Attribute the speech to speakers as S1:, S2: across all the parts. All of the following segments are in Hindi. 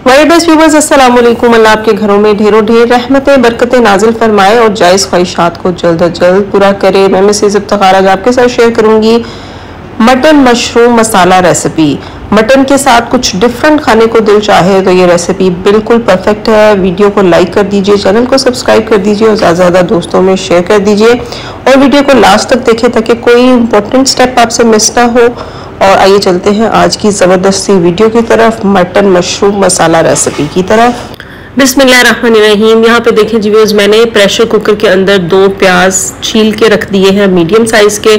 S1: वेरी बेस्ट व्यूवर्स, अस्सलाम वालेकुम। अल्लाह आपके घरों में ढेरों ढेर रहमतें बरकतें नाजिल फरमाए और जायज़ ख्वाहिशात को जल्द अज जल्द पूरा करे। मैं मिसेस इफ्तिखार आज आपके साथ शेयर करूंगी मटन मशरूम मसाला रेसिपी। मटन के साथ कुछ डिफरेंट खाने को दिल चाहे तो ये रेसिपी बिल्कुल परफेक्ट है। वीडियो को लाइक कर दीजिए, चैनल को सब्सक्राइब कर दीजिए और ज़्यादा से ज़्यादा दोस्तों में शेयर कर दीजिए और वीडियो को लास्ट तक देखें ताकि कोई इंपॉर्टेंट स्टेप आपसे मिस ना हो। और आइए चलते हैं आज की ज़बरदस्त सी वीडियो की तरफ, मटन मशरूम मसाला रेसिपी की तरफ। बिस्मिल्लाहिर्रहमानिर्रहीम। यहाँ पे देखें जी व्यूअर्स, मैंने प्रेशर कुकर के अंदर 2 प्याज छील के रख दिए हैं मीडियम साइज़ के,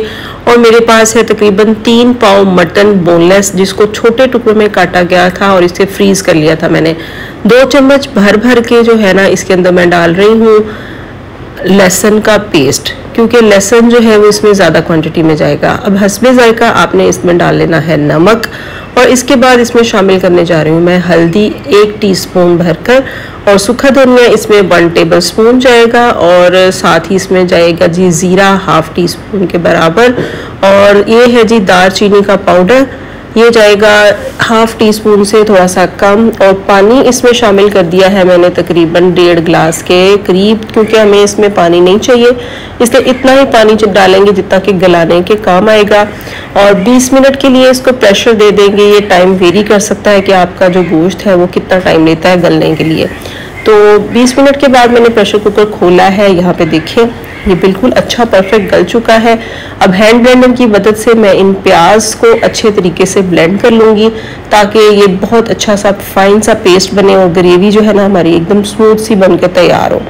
S1: और मेरे पास है तकरीबन 3 पाव मटन बोनलेस जिसको छोटे टुकड़ों में काटा गया था और इसे फ्रीज कर लिया था मैंने। 2 चम्मच भर भर के जो है ना इसके अंदर मैं डाल रही हूँ लहसुन का पेस्ट, क्योंकि लहसुन जो है वो इसमें ज़्यादा क्वांटिटी में जाएगा। अब हस्बे जायका आपने इसमें डाल लेना है नमक, और इसके बाद इसमें शामिल करने जा रही हूँ मैं हल्दी 1 टीस्पून भरकर, और सूखा धनिया इसमें 1 टेबल स्पून जाएगा, और साथ ही इसमें जाएगा जी ज़ीरा 1/2 टीस्पून के बराबर, और ये है जी दालचीनी का पाउडर, ये जाएगा 1/2 टीस्पून से थोड़ा सा कम, और पानी इसमें शामिल कर दिया है मैंने तकरीबन 1.5 गिलास के करीब, क्योंकि हमें इसमें पानी नहीं चाहिए, इसलिए इतना ही पानी जब डालेंगे जितना कि गलाने के काम आएगा। और 20 मिनट के लिए इसको प्रेशर दे देंगे। ये टाइम वेरी कर सकता है कि आपका जो गोश्त है वो कितना टाइम लेता है गलने के लिए। तो 20 मिनट के बाद मैंने प्रेशर कुकर खोला है। यहाँ पे देखिए ये बिल्कुल अच्छा परफेक्ट गल चुका है। अब हैंड ब्लेंडर की मदद से मैं इन प्याज को अच्छे तरीके से ब्लेंड कर लूँगी ताकि ये बहुत अच्छा सा फाइन सा पेस्ट बने और ग्रेवी जो है ना हमारी एकदम स्मूथ सी बनकर तैयार हो।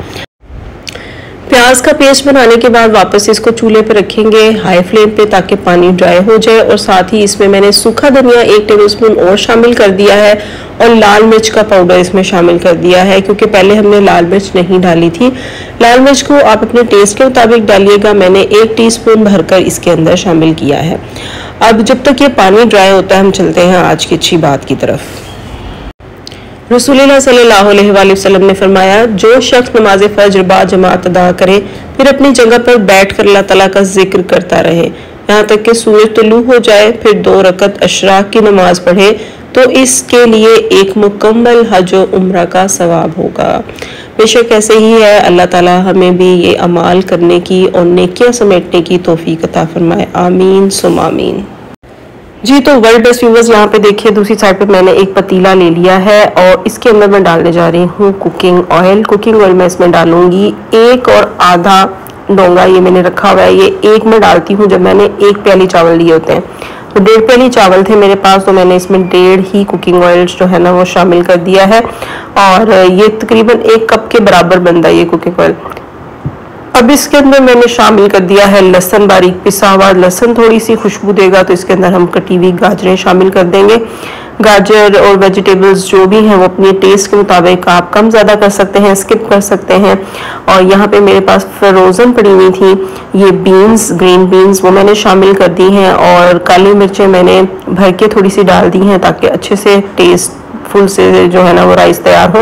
S1: प्याज का पेस्ट बनाने के बाद वापस इसको चूल्हे पे रखेंगे हाई फ्लेम पे ताकि पानी ड्राई हो जाए, और साथ ही इसमें मैंने सूखा धनिया 1 टेबलस्पून और शामिल कर दिया है, और लाल मिर्च का पाउडर इसमें शामिल कर दिया है, क्योंकि पहले हमने लाल मिर्च नहीं डाली थी। लाल मिर्च को आप अपने टेस्ट के मुताबिक डालिएगा, मैंने 1 टीस्पून भरकर इसके अंदर शामिल किया है। अब जब तक ये पानी ड्राई होता है हम चलते हैं आज की अच्छी बात की तरफ। रसूलुल्लाह सल्लल्लाहु अलैहि वसल्लम ने फरमाया, जो शख्स नमाज फज्र बा जमात अदा करे फिर अपनी जगह पर बैठकर अल्लाह ताला का जिक्र करता रहे यहाँ तक कि सूरज तुलू हो जाए, फिर 2 रकत अशराक की नमाज पढ़े तो इसके लिए एक मुकम्मल हज व उम्रा का सवाब होगा। बेशक ऐसे ही है, अल्लाह ताला हमें भी ये अमाल करने की और नेकियां समेटने की तौफीक अता फरमाए, आमीन सुम आमीन जी। तो वर्ल्ड बेस्ट व्यूवर्स, यहाँ पे देखिए दूसरी साइड पे मैंने एक पतीला ले लिया है और इसके अंदर मैं डालने जा रही हूँ कुकिंग ऑयल। कुकिंग ऑयल मैं इसमें डालूंगी 1 और आधा डोंगा, ये मैंने रखा हुआ है। ये 1 मैं डालती हूँ जब मैंने 1 प्याली चावल लिए होते हैं, तो 1.5 प्याली चावल थे मेरे पास, तो मैंने इसमें 1.5 ही कुकिंग ऑयल जो है ना वो शामिल कर दिया है, और ये तकरीबन 1 कप के बराबर बनता है ये कुकिंग ऑयल। अब इसके अंदर मैंने शामिल कर दिया है लहसुन, बारीक पिसा हुआ लहसुन, थोड़ी सी खुशबू देगा तो इसके अंदर हम कटी हुई गाजरें शामिल कर देंगे। गाजर और वेजिटेबल्स जो भी हैं वो अपने टेस्ट के मुताबिक आप कम ज़्यादा कर सकते हैं, स्किप कर सकते हैं। और यहाँ पे मेरे पास फ्रोज़न पड़ी हुई थी ये बीन्स, ग्रीन बीन्स, वो मैंने शामिल कर दी हैं, और काली मिर्चें मैंने भर के थोड़ी सी डाल दी हैं ताकि अच्छे से टेस्ट फुल से जो है ना वो राइस तैयार हो।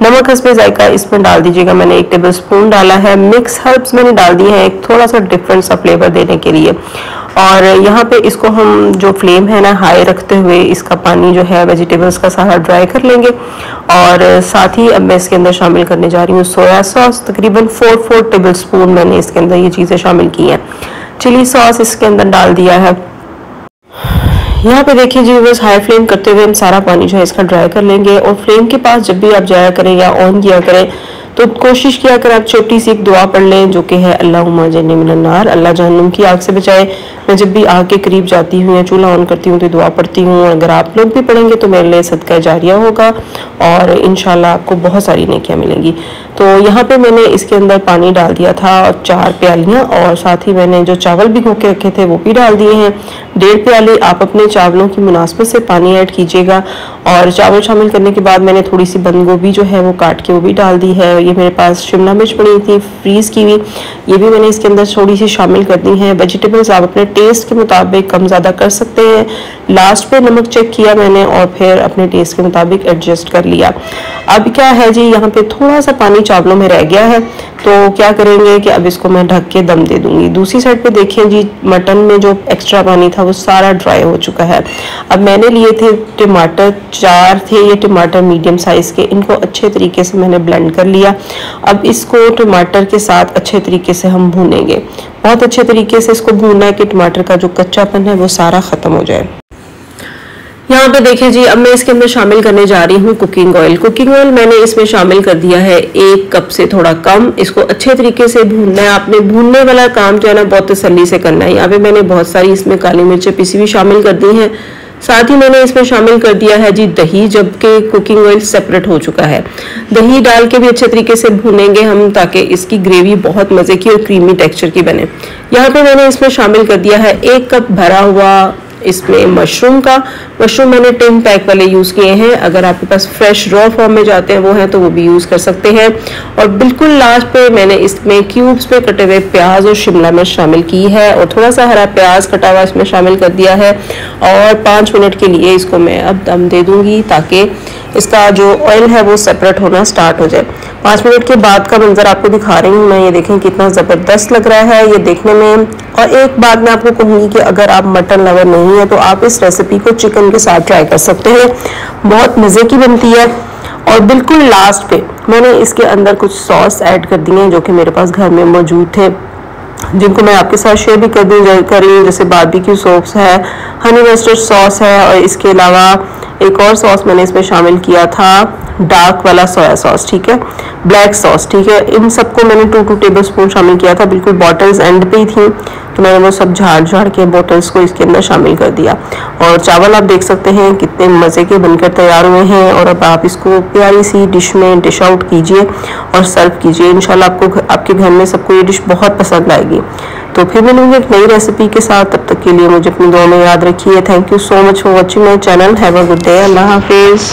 S1: नमक हस्बे जायका इसमें डाल दीजिएगा, मैंने 1 टेबल स्पून डाला है। मिक्स हर्ब्स मैंने डाल दिए हैं एक थोड़ा सा डिफरेंट सा फ्लेवर देने के लिए, और यहाँ पे इसको हम जो फ्लेम है ना हाई रखते हुए इसका पानी जो है वेजिटेबल्स का सारा ड्राई कर लेंगे। और साथ ही अब मैं इसके अंदर शामिल करने जा रही हूँ सोया सॉस, तकरीबन 4 टेबल स्पून मैंने इसके अंदर ये चीज़ें शामिल की हैं। चिली सॉस इसके अंदर डाल दिया है। यहाँ पे देखिए जी बस हाई फ्लेम करते हुए हम सारा पानी जो है इसका ड्राई कर लेंगे, और फ्लेम के पास जब भी आप जाया करें या ऑन किया करें तो कोशिश किया करें आप छोटी सी एक दुआ पढ़ लें जो कि है अल्लाहुम्मा अज्जिरनी मिनन नार, अल्लाह जहन्नुम की आग से बचाए। मैं जब भी आग के करीब जाती हूँ या चूल्हा ऑन करती हूँ तो दुआ पढ़ती हूँ, अगर आप लोग भी पढ़ेंगे तो मेरे लिए सदका जारिया होगा और इंशाल्लाह आपको बहुत सारी नेकियां मिलेंगी। तो यहाँ पे मैंने इसके अंदर पानी डाल दिया था और 4 प्यालियाँ, और साथ ही मैंने जो चावल भिगो के रखे थे वो भी डाल दिए हैं 1.5 प्याली। आप अपने चावलों की मुनासिबत से पानी ऐड कीजिएगा, और चावल शामिल करने के बाद मैंने थोड़ी सी बंद गोभी जो है वो काट के वो भी डाल दी है। ये मेरे पास शिमला मिर्च पड़ी थी फ्रीज की हुई, ये भी मैंने इसके अंदर थोड़ी सी शामिल कर दी है। वेजिटेबल्स आप अपने टेस्ट के मुताबिक कम ज़्यादा कर सकते हैं। लास्ट पे नमक चेक किया मैंने और फिर अपने टेस्ट के मुताबिक एडजस्ट कर लिया। अब क्या है जी, यहाँ पे थोड़ा सा पानी चावलों में रह गया है, तो क्या करेंगे कि अब इसको मैं ढक के दम दे दूंगी। दूसरी साइड पे देखिए जी, मटन में जो एक्स्ट्रा पानी था वो सारा ड्राई हो चुका है। अब मैंने लिए थे टमाटर, 4 थे ये टमाटर मीडियम साइज़ के, इनको अच्छे तरीके से मैंने ब्लेंड कर लिया। अब इसको टमाटर के साथ अच्छे तरीके से हम भूनेंगे, बहुत अच्छे तरीके से इसको भूनना है कि टमाटर का जो कच्चापन है वो सारा ख़त्म हो जाए। यहाँ पे देखें जी, अब मैं इसके अंदर शामिल करने जा रही हूँ कुकिंग ऑयल। कुकिंग ऑयल मैंने इसमें शामिल कर दिया है 1 कप से थोड़ा कम। इसको अच्छे तरीके से भूनना है। आपने भूनने वाला काम जो है ना बहुत तसल्ली से करना है। यहाँ पे मैंने बहुत सारी इसमें काली मिर्चें पिसी हुई शामिल कर दी हैं। साथ ही मैंने इसमें शामिल कर दिया है जी दही, जबकि कुकिंग ऑयल सेपरेट हो चुका है। दही डाल के भी अच्छे तरीके से भूनेंगे हम, ताकि इसकी ग्रेवी बहुत मज़े की और क्रीमी टेक्सचर की बने। यहाँ पे मैंने इसमें शामिल कर दिया है 1 कप भरा हुआ इसमें मशरूम का। मशरूम मैंने टिन पैक वाले यूज़ किए हैं। अगर आपके पास फ्रेश रॉ फॉर्म में जाते हैं वो हैं तो वो भी यूज़ कर सकते हैं। और बिल्कुल लास्ट पे मैंने इसमें क्यूब्स पे कटे हुए प्याज और शिमला मिर्च शामिल की है और थोड़ा सा हरा प्याज कटा हुआ इसमें शामिल कर दिया है। और 5 मिनट के लिए इसको मैं अब दम दे दूँगी ताकि इसका जो ऑयल है वो सेपरेट होना स्टार्ट हो जाए। 5 मिनट के बाद का मंजर आपको दिखा रही हूँ मैं। ये देखें कितना ज़बरदस्त लग रहा है ये देखने में। और एक बात मैं आपको कहूँगी कि अगर आप मटन लवर नहीं है तो आप इस रेसिपी को चिकन के साथ ट्राई कर सकते हैं, बहुत मज़े की बनती है। और बिल्कुल लास्ट पे मैंने इसके अंदर कुछ सॉस ऐड कर दिए हैं जो कि मेरे पास घर में मौजूद थे, जिनको मैं आपके साथ शेयर भी कर रही हूँ। जैसे बारबेक्यू सॉस है, हनी मस्टर्ड सॉस है, और इसके अलावा एक और सॉस मैंने इसमें शामिल किया था डार्क वाला सोया सॉस, ठीक है, ब्लैक सॉस, ठीक है। इन सबको मैंने 2 टेबल स्पून शामिल किया था। बिल्कुल बॉटल्स एंड पे ही थी तो मैंने वो सब झाड़ के बॉटल्स को इसके अंदर शामिल कर दिया। और चावल आप देख सकते हैं कितने मज़े के बनकर तैयार हुए हैं। और अब आप इसको प्यारी सी डिश में डिश आउट कीजिए और सर्व कीजिए। इंशाल्लाह आपके घर में सबको ये डिश बहुत पसंद आएगी। तो फिर मिलूंगी एक नई रेसिपी के साथ, तब तक के लिए मुझे अपनी दुआ में याद रखिए। Thank you so much for watching my channel. Have a good day. अल्लाह हाफिज़।